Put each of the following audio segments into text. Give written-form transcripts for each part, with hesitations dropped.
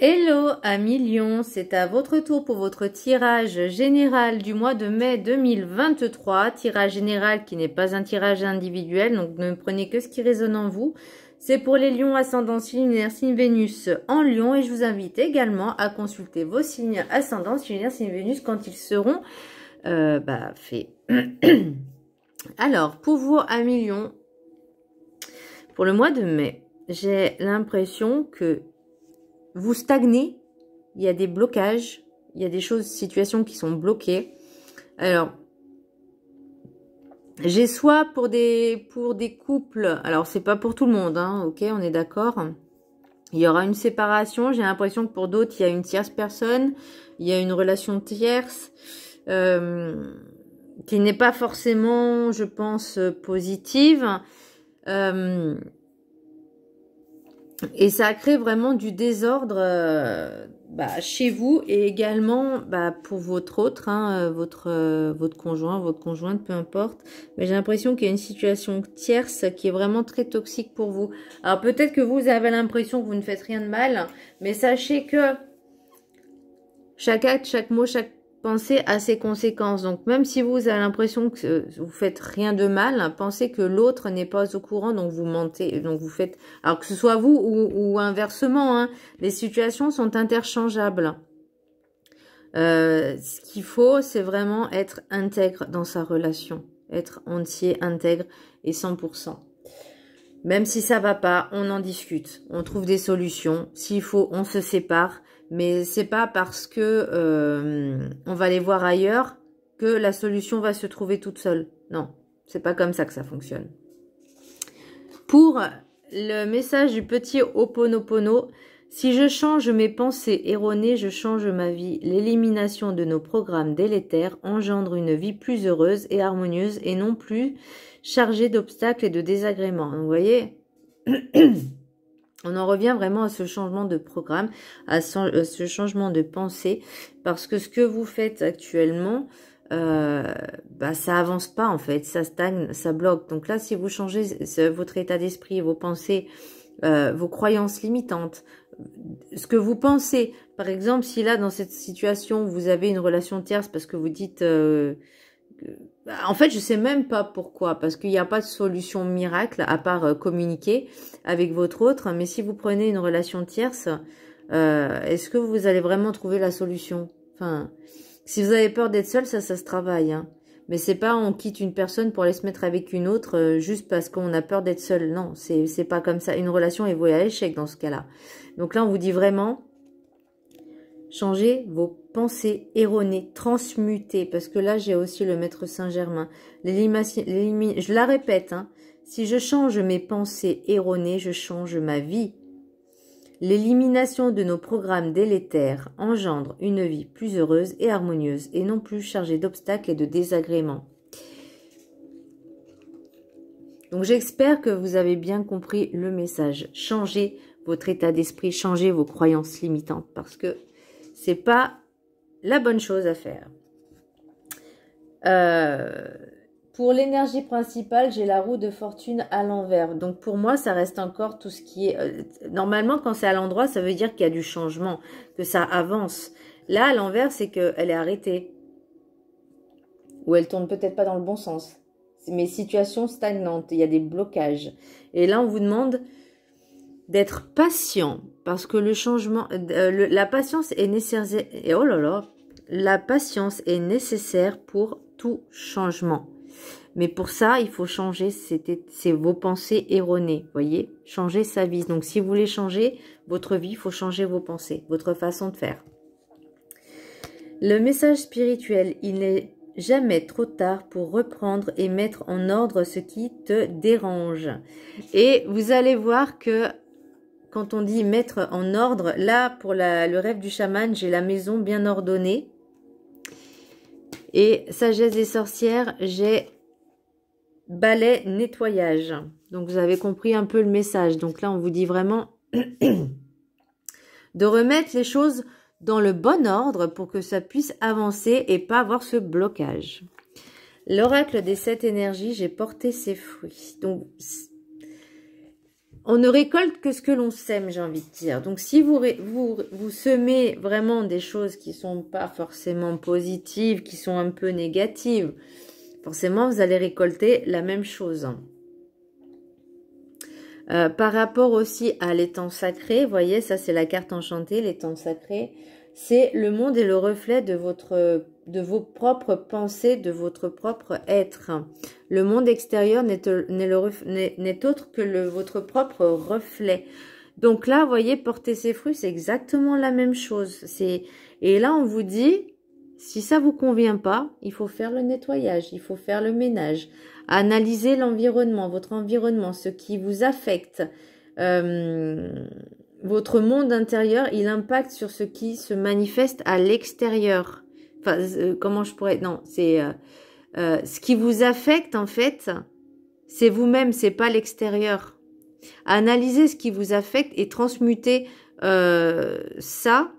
Hello amis Lions, c'est à votre tour pour votre tirage général du mois de mai 2023. Tirage général qui n'est pas un tirage individuel, donc ne prenez que ce qui résonne en vous. C'est pour les Lions ascendant signe lunaire signe Vénus en Lion et je vous invite également à consulter vos signes ascendant signe lunaire signe Vénus quand ils seront faits. Alors, pour vous amis Lions, pour le mois de mai, j'ai l'impression que vous stagnez, il y a des blocages, il y a des choses, situations qui sont bloquées. Alors, j'ai soit pour des couples, alors c'est pas pour tout le monde, hein, ok, on est d'accord. Il y aura une séparation, j'ai l'impression que pour d'autres, il y a une tierce personne, il y a une relation tierce qui n'est pas forcément, je pense, positive. Et ça crée vraiment du désordre chez vous et également pour votre autre, hein, votre conjoint, votre conjointe, peu importe. Mais j'ai l'impression qu'il y a une situation tierce qui est vraiment très toxique pour vous. Alors peut-être que vous avez l'impression que vous ne faites rien de mal, mais sachez que chaque acte, chaque mot, chaque pensée a ses conséquences. Donc même si vous avez l'impression que vous faites rien de mal, pensez que l'autre n'est pas au courant, donc vous mentez, donc vous faites, alors que ce soit vous ou inversement, hein, les situations sont interchangeables. Ce qu'il faut, c'est vraiment être intègre dans sa relation, être entier, intègre et 100%. Même si ça va pas, on en discute, on trouve des solutions. S'il faut, on se sépare. Mais c'est pas parce que on va les voir ailleurs que la solution va se trouver toute seule. Non, c'est pas comme ça que ça fonctionne. Pour le message du petit Ho'oponopono, si je change mes pensées erronées, je change ma vie. L'élimination de nos programmes délétères engendre une vie plus heureuse et harmonieuse et non plus chargée d'obstacles et de désagréments. Donc, vous voyez on en revient vraiment à ce changement de programme, à ce changement de pensée, parce que ce que vous faites actuellement, ça avance pas en fait, ça stagne, ça bloque. Donc là, si vous changez votre état d'esprit, vos pensées, vos croyances limitantes, ce que vous pensez, par exemple, si là, dans cette situation, vous avez une relation tierce parce que vous dites... en fait, je sais même pas pourquoi, parce qu'il n'y a pas de solution miracle à part communiquer avec votre autre. Mais si vous prenez une relation tierce, est-ce que vous allez vraiment trouver la solution? Enfin, si vous avez peur d'être seul, ça se travaille. Hein. Mais c'est pas on quitte une personne pour aller se mettre avec une autre juste parce qu'on a peur d'être seul. Non, c'est pas comme ça. Une relation est vouée à l'échec dans ce cas-là. Donc là, on vous dit vraiment... Changez vos pensées erronées, transmutez, parce que là, j'ai aussi le maître Saint-Germain. Je la répète, hein, si je change mes pensées erronées, je change ma vie. L'élimination de nos programmes délétères engendre une vie plus heureuse et harmonieuse, et non plus chargée d'obstacles et de désagréments. Donc, j'espère que vous avez bien compris le message. Changez votre état d'esprit, changez vos croyances limitantes, parce que c'est pas la bonne chose à faire. Pour l'énergie principale, j'ai la roue de fortune à l'envers. Donc pour moi, ça reste encore tout ce qui est... normalement, quand c'est à l'endroit, ça veut dire qu'il y a du changement, que ça avance. Là, à l'envers, c'est qu'elle est arrêtée. Ou elle tourne peut-être pas dans le bon sens. Mais situation stagnante, il y a des blocages. Et là, on vous demande... d'être patient, parce que le changement, la patience est nécessaire, et oh là là, la patience est nécessaire pour tout changement. Mais pour ça, il faut changer vos pensées erronées, voyez, changer sa vie. Donc si vous voulez changer votre vie, il faut changer vos pensées, votre façon de faire. Le message spirituel, il n'est jamais trop tard pour reprendre et mettre en ordre ce qui te dérange. Et vous allez voir que quand on dit mettre en ordre, là, pour le rêve du chaman, j'ai la maison bien ordonnée. Et sagesse des sorcières, j'ai balai nettoyage. Donc, vous avez compris un peu le message. Donc là, on vous dit vraiment de remettre les choses dans le bon ordre pour que ça puisse avancer et pas avoir ce blocage. L'oracle des 7 énergies, j'ai porté ses fruits. Donc, on ne récolte que ce que l'on sème, j'ai envie de dire. Donc, si vous semez vraiment des choses qui sont pas forcément positives, qui sont un peu négatives, forcément, vous allez récolter la même chose. Par rapport aussi à l'étang sacré, vous voyez, ça c'est la carte enchantée, l'étang sacré. C'est le monde et le reflet de vos propres pensées, de votre propre être. Le monde extérieur n'est autre que votre propre reflet. Donc là, vous voyez, porter ses fruits, c'est exactement la même chose. Et là, on vous dit, si ça vous convient pas, il faut faire le nettoyage, il faut faire le ménage. Analysez l'environnement, votre environnement, ce qui vous affecte. Votre monde intérieur, il impacte sur ce qui se manifeste à l'extérieur. Enfin, comment je pourrais... Non, c'est... ce qui vous affecte, en fait, c'est vous-même, c'est pas l'extérieur. Analysez ce qui vous affecte et transmutez ça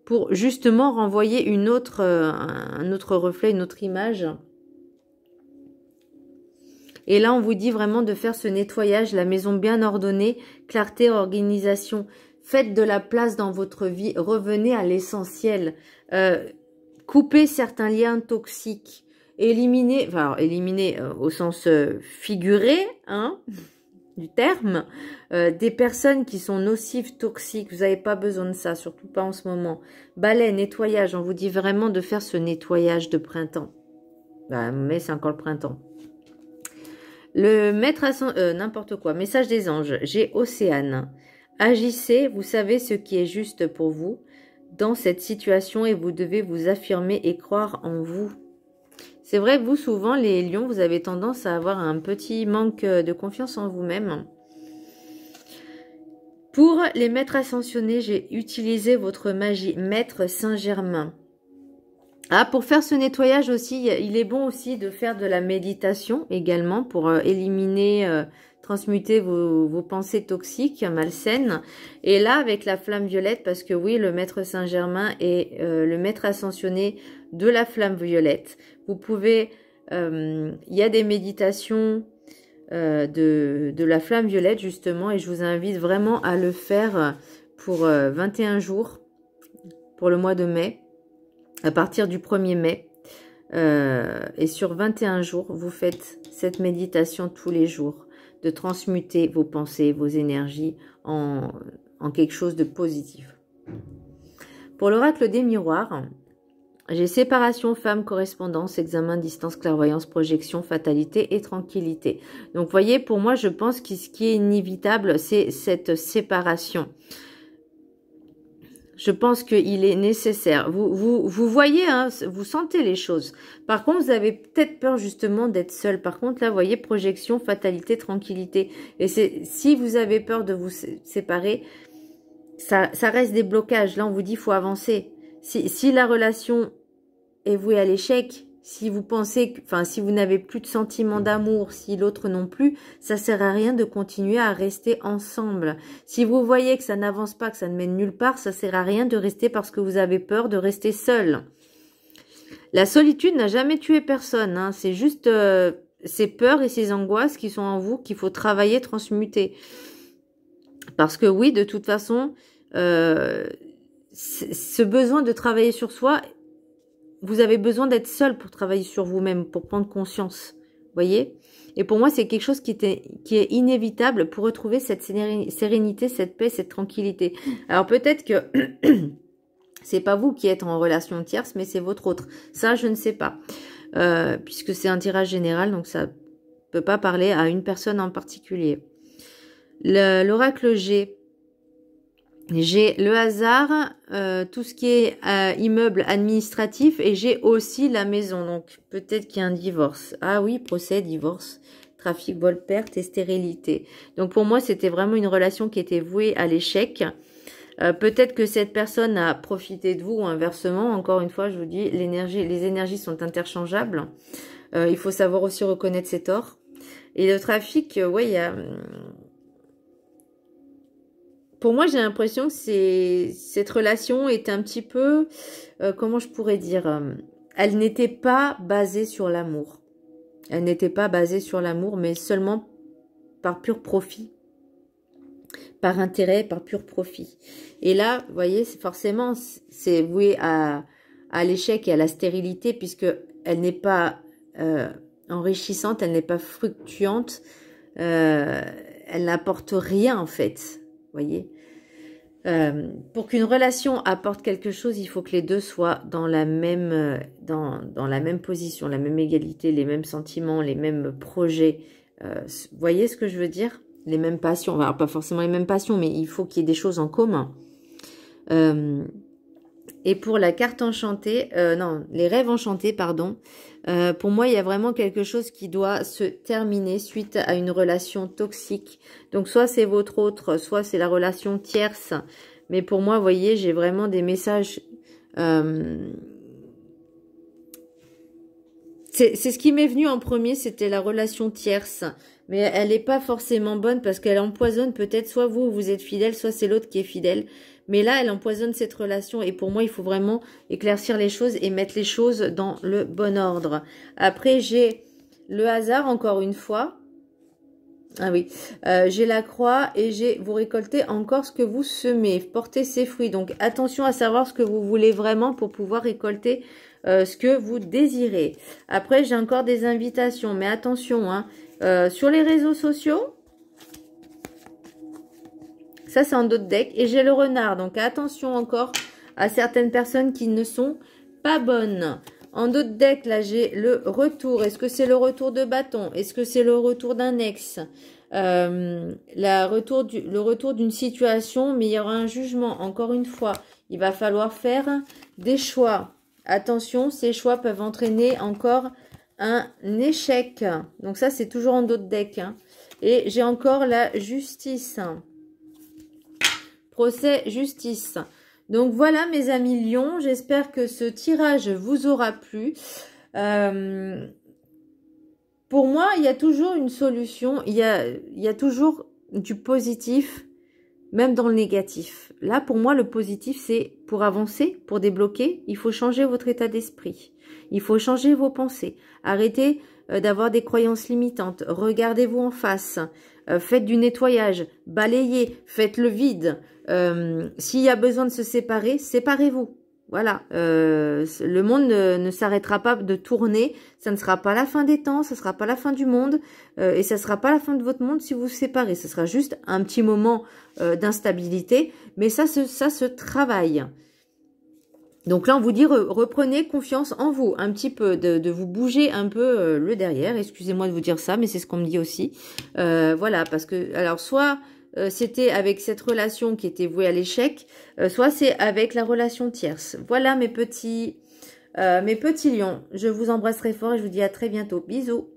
pour justement renvoyer un autre reflet, une autre image. Et là, on vous dit vraiment de faire ce nettoyage, la maison bien ordonnée, clarté, organisation. Faites de la place dans votre vie, revenez à l'essentiel. Coupez certains liens toxiques. Éliminez, enfin, alors, éliminez au sens figuré, hein, du terme, des personnes qui sont nocives, toxiques. Vous n'avez pas besoin de ça, surtout pas en ce moment. Balai, nettoyage, on vous dit vraiment de faire ce nettoyage de printemps. Bah, mais c'est encore le printemps. Le maître à son... n'importe quoi. Message des anges. J'ai Océane. Agissez, vous savez ce qui est juste pour vous dans cette situation et vous devez vous affirmer et croire en vous. C'est vrai, vous, souvent, les lions, vous avez tendance à avoir un petit manque de confiance en vous-même. Pour les maîtres ascensionnés, j'ai utilisé votre magie, maître Saint-Germain. Ah, pour faire ce nettoyage aussi, il est bon aussi de faire de la méditation également pour éliminer, transmuter vos pensées toxiques, malsaines. Et là, avec la flamme violette, parce que oui, le maître Saint-Germain est le maître ascensionné de la flamme violette. Vous pouvez, il y a des méditations de la flamme violette justement, et je vous invite vraiment à le faire pour 21 jours, pour le mois de mai. À partir du 1er mai, et sur 21 jours, vous faites cette méditation tous les jours, de transmuter vos pensées, vos énergies en quelque chose de positif. Pour l'oracle des miroirs, j'ai séparation, femme, correspondance, examen, distance, clairvoyance, projection, fatalité et tranquillité. Donc, vous voyez, pour moi, je pense que ce qui est inévitable, c'est cette séparation. Je pense qu'il est nécessaire. Vous voyez, hein, vous sentez les choses. Par contre, vous avez peut-être peur justement d'être seul. Par contre, là, vous voyez, projection, fatalité, tranquillité. Et si vous avez peur de vous séparer, ça reste des blocages. Là, on vous dit, il faut avancer. Si la relation est vouée à l'échec, si vous pensez, enfin, si vous n'avez plus de sentiment d'amour, si l'autre non plus, ça sert à rien de continuer à rester ensemble. Si vous voyez que ça n'avance pas, que ça ne mène nulle part, ça sert à rien de rester parce que vous avez peur de rester seul. La solitude n'a jamais tué personne, hein. C'est juste ces peurs et ces angoisses qui sont en vous qu'il faut travailler, transmuter. Parce que oui, de toute façon, ce besoin de travailler sur soi, vous avez besoin d'être seul pour travailler sur vous-même, pour prendre conscience. Voyez? Et pour moi, c'est quelque chose qui est inévitable pour retrouver cette sérénité, cette paix, cette tranquillité. Alors peut-être que c'est pas vous qui êtes en relation tierce, mais c'est votre autre. Ça, je ne sais pas. Puisque c'est un tirage général, donc ça peut pas parler à une personne en particulier. L'oracle G. J'ai le hasard, tout ce qui est immeuble administratif, et j'ai aussi la maison. Donc, peut-être qu'il y a un divorce. Ah oui, procès, divorce, trafic, vol, perte et stérilité. Donc, pour moi, c'était vraiment une relation qui était vouée à l'échec. Peut-être que cette personne a profité de vous ou inversement. Encore une fois, je vous dis, les énergies sont interchangeables. Il faut savoir aussi reconnaître ses torts. Et le trafic, ouais, il y a... Pour moi, j'ai l'impression que cette relation est un petit peu, comment je pourrais dire, elle n'était pas basée sur l'amour. Elle n'était pas basée sur l'amour, mais seulement par pur profit. par intérêt, par pur profit. Et là, vous voyez, forcément, c'est voué à l'échec et à la stérilité, puisque elle n'est pas enrichissante, elle n'est pas fructuante, elle n'apporte rien en fait, vous voyez. Pour qu'une relation apporte quelque chose, il faut que les deux soient dans la même, dans la même position, la même égalité, les mêmes sentiments, les mêmes projets. Vous voyez ce que je veux dire? Les mêmes passions, alors pas forcément les mêmes passions, mais il faut qu'il y ait des choses en commun. Et pour la carte enchantée, non, les rêves enchantés, pardon, pour moi, il y a vraiment quelque chose qui doit se terminer suite à une relation toxique. Donc, soit c'est votre autre, soit c'est la relation tierce. Mais pour moi, vous voyez, j'ai vraiment des messages... c'est ce qui m'est venu en premier, c'était la relation tierce. Mais elle n'est pas forcément bonne parce qu'elle empoisonne peut-être soit vous êtes fidèle, soit c'est l'autre qui est fidèle. Mais là, elle empoisonne cette relation et pour moi, il faut vraiment éclaircir les choses et mettre les choses dans le bon ordre. Après, j'ai le hasard, encore une fois. Ah oui, j'ai la croix et j'ai vous récoltez encore ce que vous semez, portez ses fruits. Donc, attention à savoir ce que vous voulez vraiment pour pouvoir récolter ce que vous désirez. Après, j'ai encore des invitations, mais attention, hein, sur les réseaux sociaux, ça c'est en d'autres decks, et j'ai le renard, donc attention encore à certaines personnes qui ne sont pas bonnes. En d'autres decks, là j'ai le retour, est-ce que c'est le retour de bâton, est-ce que c'est le retour d'un ex, le retour d'une situation, mais il y aura un jugement, encore une fois, il va falloir faire des choix. Attention, ces choix peuvent entraîner encore un échec. Donc ça, c'est toujours en d'autres decks. Hein. Et j'ai encore la justice. Procès, justice. Donc voilà, mes amis Lions. J'espère que ce tirage vous aura plu. Pour moi, il y a toujours une solution. Il y a toujours du positif, même dans le négatif. Là, pour moi, le positif, c'est pour avancer, pour débloquer, il faut changer votre état d'esprit. Il faut changer vos pensées. Arrêtez d'avoir des croyances limitantes. Regardez-vous en face. Faites du nettoyage. Balayez. Faites le vide. S'il y a besoin de se séparer, séparez-vous. Voilà. Le monde ne s'arrêtera pas de tourner. Ça ne sera pas la fin des temps. Ça ne sera pas la fin du monde. Et ça ne sera pas la fin de votre monde si vous vous séparez. Ce sera juste un petit moment d'instabilité. Mais ça se travaille. Donc là, on vous dit, reprenez confiance en vous, un petit peu, de vous bouger un peu le derrière. Excusez-moi de vous dire ça, mais c'est ce qu'on me dit aussi. Voilà, parce que, alors, soit c'était avec cette relation qui était vouée à l'échec, soit c'est avec la relation tierce. Voilà mes petits lions. Je vous embrasserai fort et je vous dis à très bientôt. Bisous.